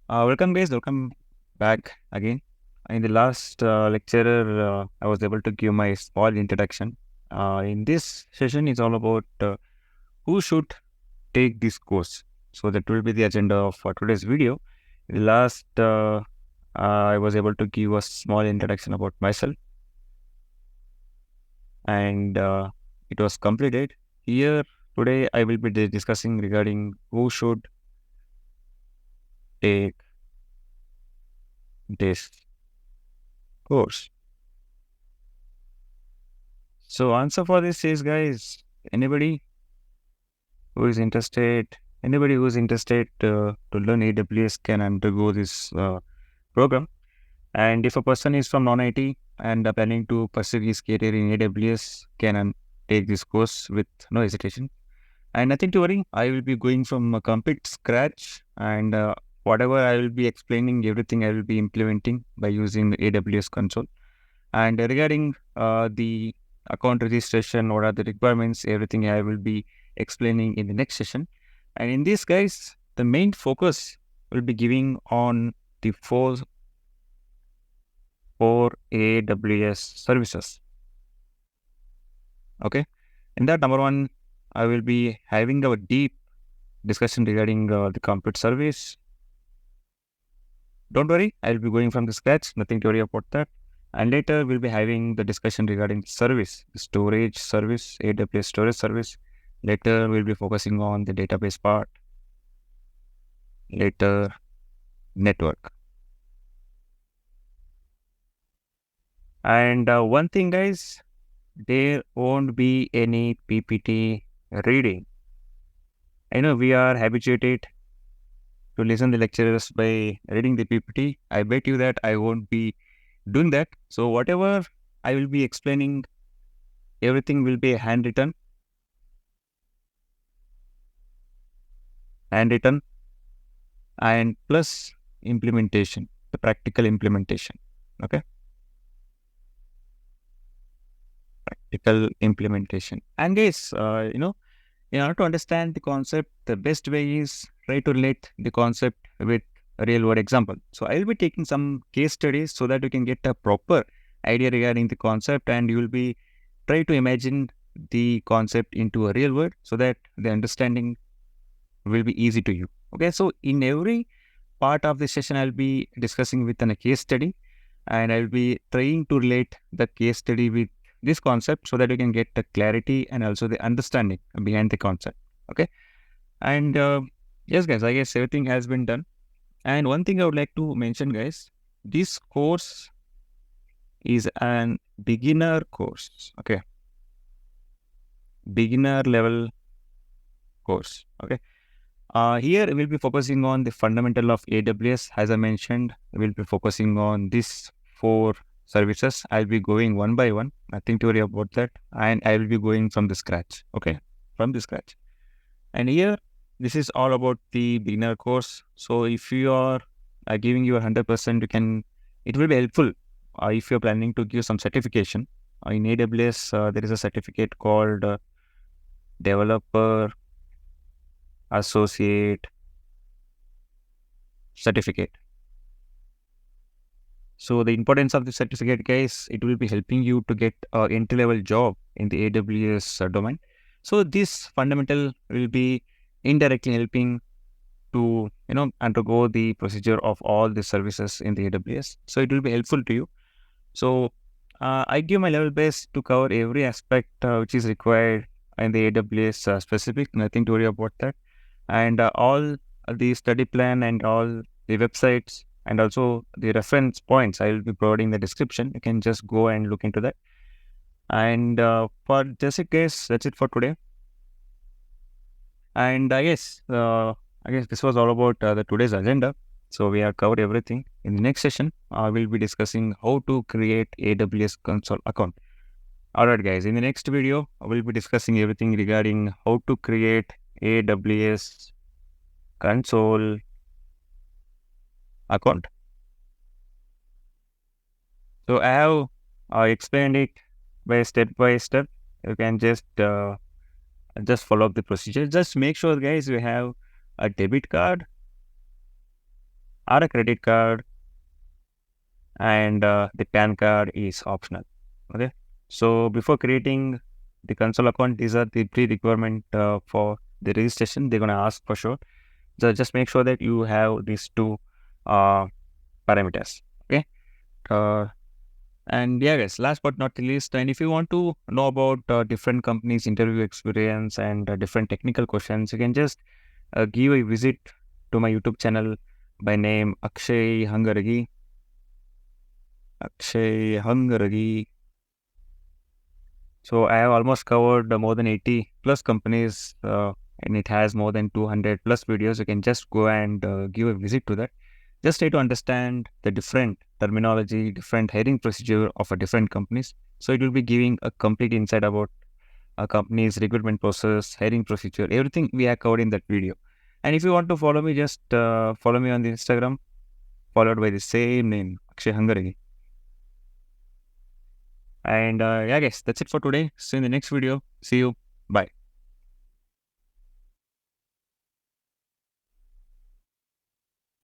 Welcome guys, welcome back again. In the last lecture, I was able to give my small introduction. In this session, it's all about who should take this course. So that will be the agenda of today's video. In the last, I was able to give a small introduction about myself, and it was completed. Here today, I will be discussing regarding who should take this course. So answer for this is, guys, anybody who is interested, anybody who is interested to learn AWS can undergo this program. And if a person is from non-IT and planning to pursue his career in AWS, can take this course with no hesitation. And nothing to worry, I will be going from a complete scratch, and whatever I will be explaining, everything I will be implementing by using AWS console. And regarding the account registration, what are the requirements, everything I will be explaining in the next session. And in this, guys, the main focus will be giving on the four AWS services. Okay. In that, number one, I will be having a deep discussion regarding the compute service. Don't worry, I will be going from the scratch, nothing to worry about that. And later we'll be having the discussion regarding service, the storage service, AWS storage service. Later we'll be focusing on the database part. Later, network. And one thing, guys, there won't be any PPT reading. I know we are habituated to listen the lecturers by reading the PPT. I bet you that I won't be doing that. So whatever I will be explaining, everything will be handwritten, and plus implementation, the practical implementation. Okay, practical implementation. And guys, in order to understand the concept, the best way is try to relate the concept with a real world example. So I will be taking some case studies so that you can get a proper idea regarding the concept, and you will be try to imagine the concept into a real world so that the understanding will be easy to you. Okay, so in every part of the session, I'll be discussing with a case study, and I'll be trying to relate the case study with this concept so that you can get the clarity and also the understanding behind the concept. Okay, and yes, guys, I guess everything has been done. And one thing I would like to mention, guys, this course is an beginner course. Okay, beginner level course. Okay. Here we'll be focusing on the fundamental of AWS. As I mentioned, we'll be focusing on these four services. I'll be going one by one, nothing to worry about that. And I will be going from the scratch. Okay, from the scratch. And here, this is all about the beginner course. So if you are giving your 100%, it will be helpful if you're planning to give some certification. In AWS, there is a certificate called Developer Associate certificate. So the importance of the certificate, guys, it will be helping you to get an entry-level job in the AWS domain. So this fundamental will be indirectly helping to undergo the procedure of all the services in the AWS. So it will be helpful to you. So I give my level best to cover every aspect which is required in the AWS specific. Nothing to worry about that. And all the study plan and all the websites and also the reference points I will be providing the description. You can just go and look into that. And for just in case, that's it for today. And I guess this was all about the today's agenda. So we have covered everything. In the next session, we'll be discussing how to create AWS console account. Alright, guys, in the next video, we'll be discussing everything regarding how to create AWS console account. So I have explained it by step. You can just follow up the procedure. Just make sure, guys, you have a debit card, or a credit card, and the PAN card is optional. Okay. So before creating the console account, these are the pre-requirement for the registration. They're gonna ask for sure. So just make sure that you have these two uh, parameters. Okay. Uh, and yeah, guys, last but not the least, and if you want to know about different companies' interview experience and different technical questions, you can just give a visit to my YouTube channel by name Akshay Hangaragi. Akshay Hangaragi. So I have almost covered more than 80 plus companies, and it has more than 200 plus videos. You can just go and give a visit to that. Just try to understand the different terminology, different hiring procedure of a different companies. So it will be giving a complete insight about a company's recruitment process, hiring procedure, everything we have covered in that video. And if you want to follow me, just follow me on the Instagram, followed by the same name, Akshay Hangaragi. And yeah, guys, that's it for today. See you in the next video. See you. Bye.